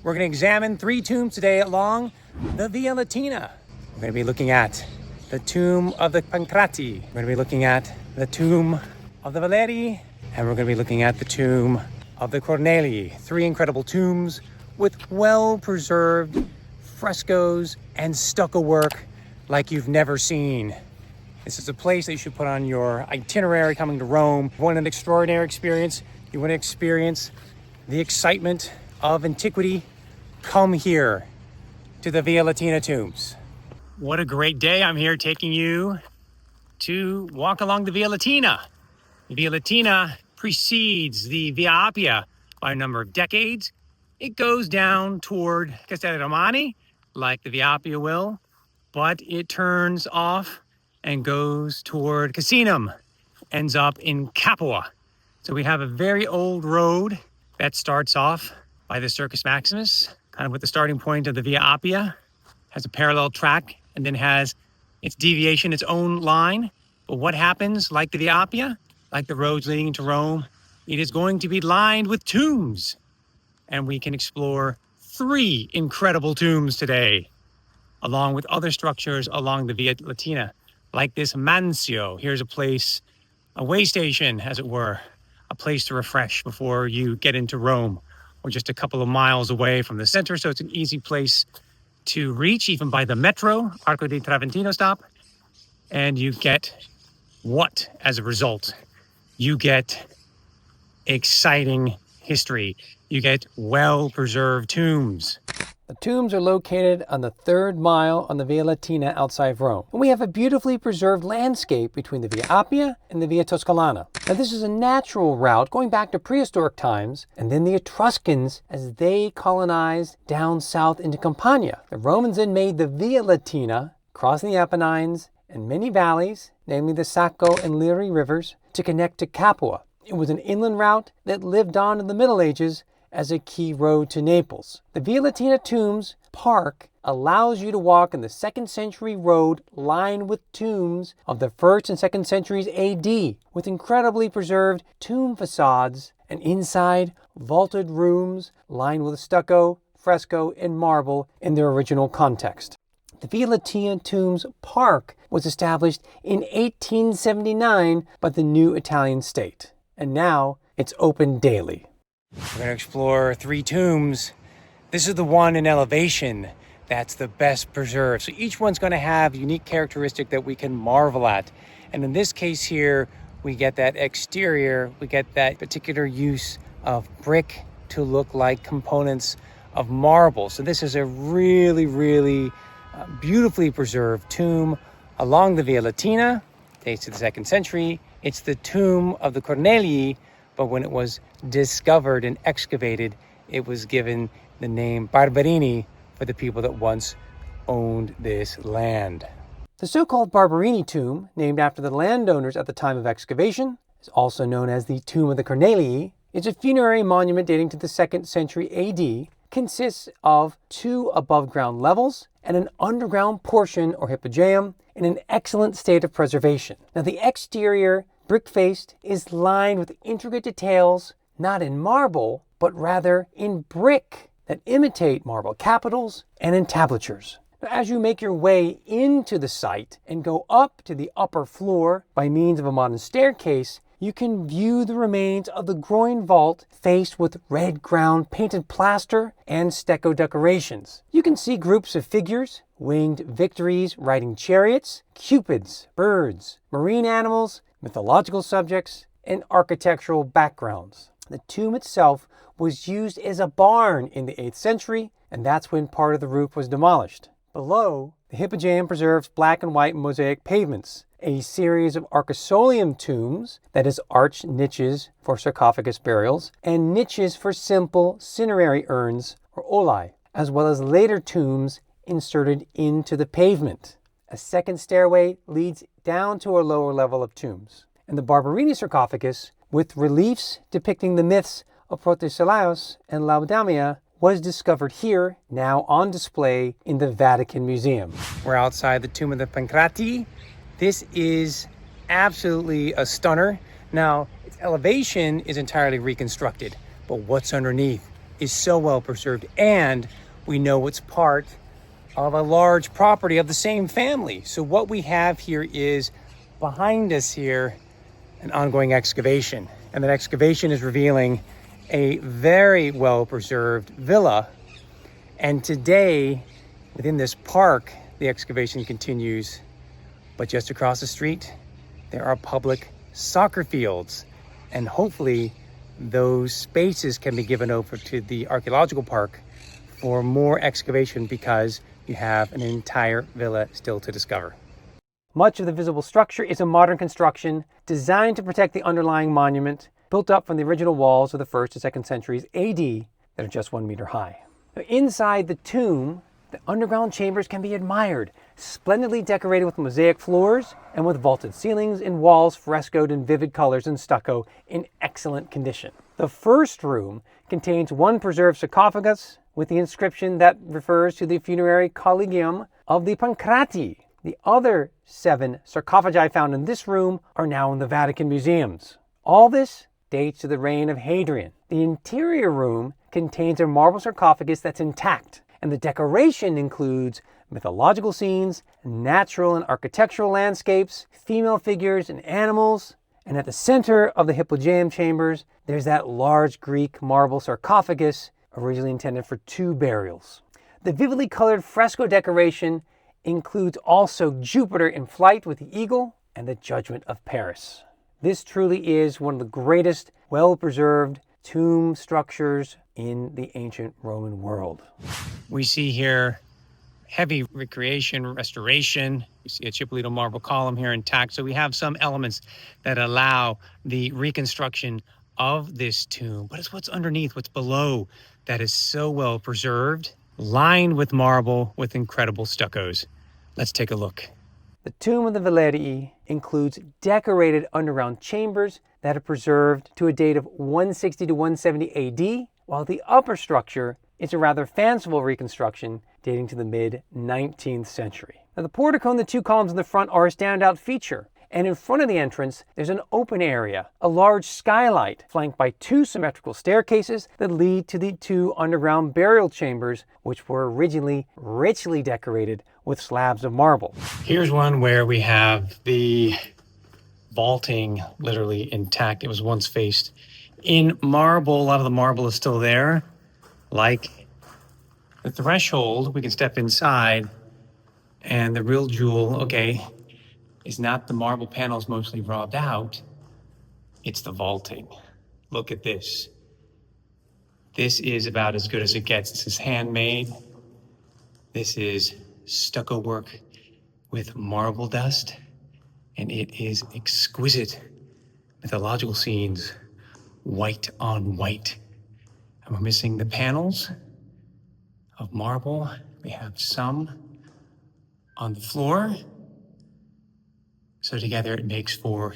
We're going to examine 3 tombs today along the Via Latina. We're going to be looking at the tomb of the Pancrati. We're going to be looking at the tomb of the Valeri, and we're going to be looking at the tomb of the Corneli. 3 incredible tombs with well-preserved frescoes and stucco work like you've never seen. This is a place that you should put on your itinerary coming to Rome. You want an extraordinary experience, you want to experience the excitement of antiquity, come here to the Via Latina tombs. What a great day. I'm here taking you to walk along the Via Latina. The Via Latina precedes the Via Appia by a number of decades. It goes down toward Castelli Romani, like the Via Appia will, but it turns off and goes toward Casinum, ends up in Capua. So we have a very old road that starts off by the Circus Maximus, kind of with the starting point of the Via Appia, has a parallel track, and then has its deviation, its own line. But what happens, like the Via Appia, like the roads leading into Rome, it is going to be lined with tombs. And we can explore 3 incredible tombs today, along with other structures along the Via Latina, like this Mansio. Here's a place, a way station, as it were, a place to refresh before you get into Rome. We're just a couple of miles away from the center, so it's an easy place to reach, even by the metro, Arco di Traventino stop. And you get what as a result? You get exciting history. You get well-preserved tombs. The tombs are located on the 3rd mile on the Via Latina outside of Rome. And we have a beautifully preserved landscape between the Via Appia and the Via Toscana. Now this is a natural route going back to prehistoric times, and then the Etruscans as they colonized down south into Campania. The Romans then made the Via Latina, crossing the Apennines and many valleys, namely the Sacco and Liri rivers, to connect to Capua. It was an inland route that lived on in the Middle Ages as a key road to Naples. The Via Latina Tombs Park allows you to walk in the 2nd century road lined with tombs of the 1st and 2nd centuries AD, with incredibly preserved tomb facades and inside vaulted rooms lined with stucco, fresco, and marble in their original context. The Via Latina Tombs Park was established in 1879 by the new Italian state, and now it's open daily. We're going to explore 3 tombs. This is the one in elevation that's the best preserved. So each one's going to have a unique characteristic that we can marvel at. And in this case here, we get that exterior, we get that particular use of brick to look like components of marble. So this is a really beautifully preserved tomb along the Via Latina, dates to the 2nd century. It's the tomb of the Corneli, but when it was discovered and excavated, it was given the name Barberini for the people that once owned this land. The so-called Barberini tomb, named after the landowners at the time of excavation, is also known as the Tomb of the Cornelii. It's a funerary monument dating to the 2nd century AD, consists of 2 above-ground levels and an underground portion or hypogeum in an excellent state of preservation. Now the exterior, brick-faced, is lined with intricate details, not in marble, but rather in brick that imitate marble capitals and entablatures. Now, as you make your way into the site and go up to the upper floor by means of a modern staircase, you can view the remains of the groin vault faced with red ground painted plaster and stucco decorations. You can see groups of figures, winged Victories riding chariots, cupids, birds, marine animals, mythological subjects, and architectural backgrounds. The tomb itself was used as a barn in the 8th century, and that's when part of the roof was demolished. Below, the hypogeum preserves black and white mosaic pavements, a series of arcosolium tombs, that is arched niches for sarcophagus burials, and niches for simple cinerary urns or oli, as well as later tombs inserted into the pavement. A second stairway leads down to a lower level of tombs. And the Barberini sarcophagus, with reliefs depicting the myths of Protesilaus and Laodamia, was discovered here, now on display in the Vatican Museum. We're outside the tomb of the Pancrati. This is absolutely a stunner. Now, its elevation is entirely reconstructed, but what's underneath? is so well preserved, and we know it's part of a large property of the same family. So what we have here is, behind us here, an ongoing excavation. And that excavation is revealing a very well preserved villa. And today, within this park, the excavation continues. But just across the street, there are public soccer fields. And hopefully those spaces can be given over to the archaeological park for more excavation, because you have an entire villa still to discover. Much of the visible structure is a modern construction designed to protect the underlying monument, built up from the original walls of the 1st to 2nd centuries AD that are just 1 meter high. Now, inside the tomb, the underground chambers can be admired, splendidly decorated with mosaic floors and with vaulted ceilings and walls frescoed in vivid colors and stucco in excellent condition. The first room contains one preserved sarcophagus with the inscription that refers to the funerary collegium of the Pancrati. The other 7 sarcophagi found in this room are now in the Vatican museums. All this dates to the reign of Hadrian. The interior room contains a marble sarcophagus that's intact, and the decoration includes mythological scenes, natural and architectural landscapes, female figures and animals, and at the center of the Hypogeum chambers, there's that large Greek marble sarcophagus originally intended for 2 burials. The vividly colored fresco decoration includes also Jupiter in flight with the eagle and the Judgment of Paris. This truly is one of the greatest well-preserved tomb structures in the ancient Roman world. We see here heavy recreation, restoration. You see a Chipolito marble column here intact. So we have some elements that allow the reconstruction of this tomb, but it's what's underneath, what's below, that is so well preserved, lined with marble with incredible stuccos. Let's take a look. The tomb of the Valeri includes decorated underground chambers that are preserved to a date of 160 to 170 AD, while the upper structure is a rather fanciful reconstruction dating to the mid-19th century. Now, the portico and the 2 columns in the front are a standout feature. And in front of the entrance, there's an open area, a large skylight flanked by 2 symmetrical staircases that lead to the 2 underground burial chambers, which were originally richly decorated with slabs of marble. Here's one where we have the vaulting literally intact. It was once faced in marble. A lot of the marble is still there. Like the threshold, we can step inside, and the real jewel, okay, is not the marble panels mostly robbed out, it's the vaulting. Look at this. This is about as good as it gets. This is handmade. This is stucco work with marble dust, and it is exquisite. Mythological scenes, white on white. And we're missing the panels of marble. We have some on the floor. So together it makes for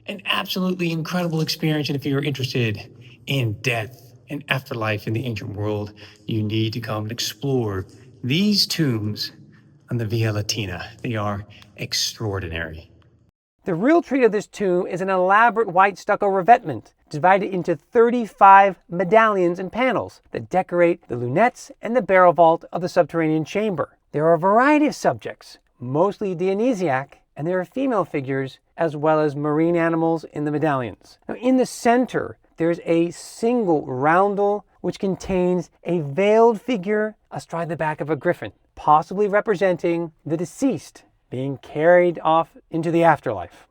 an absolutely incredible experience. And if you're interested in death and afterlife in the ancient world, you need to come and explore these tombs on the Via Latina. They are extraordinary. The real treat of this tomb is an elaborate white stucco revetment divided into 35 medallions and panels that decorate the lunettes and the barrel vault of the subterranean chamber. There are a variety of subjects, mostly Dionysiac, and there are female figures as well as marine animals in the medallions. Now, in the center, there's a single roundel which contains a veiled figure astride the back of a griffin, possibly representing the deceased being carried off into the afterlife.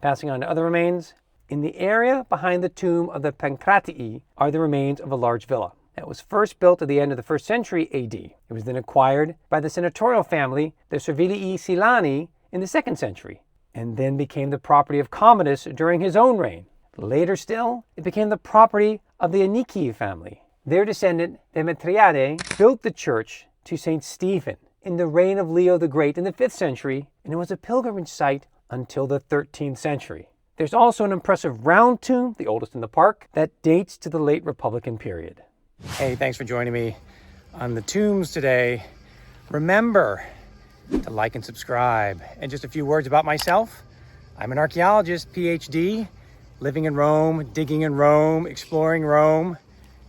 Passing on to other remains, in the area behind the tomb of the Pancrati are the remains of a large villa. It was first built at the end of the 1st century AD. It was then acquired by the senatorial family, the Servilii Silani, in the 2nd century, and then became the property of Commodus during his own reign. Later still, it became the property of the Anici family. Their descendant, Demetriade, built the church to St. Stephen in the reign of Leo the Great in the 5th century, and it was a pilgrimage site until the 13th century. There's also an impressive round tomb, the oldest in the park, that dates to the late Republican period. Hey, thanks for joining me on the tombs today. Remember to like and subscribe. And just a few words about myself. I'm an archaeologist, PhD, living in Rome, digging in Rome, exploring Rome.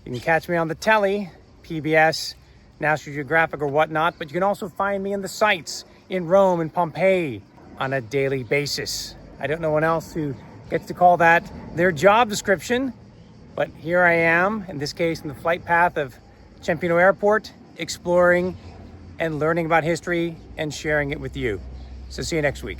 You can catch me on the telly, PBS, National Geographic or whatnot, but you can also find me in the sites in Rome and Pompeii on a daily basis. I don't know one else who gets to call that their job description, but here I am, in this case in the flight path of Ciampino Airport, exploring and learning about history and sharing it with you. So see you next week.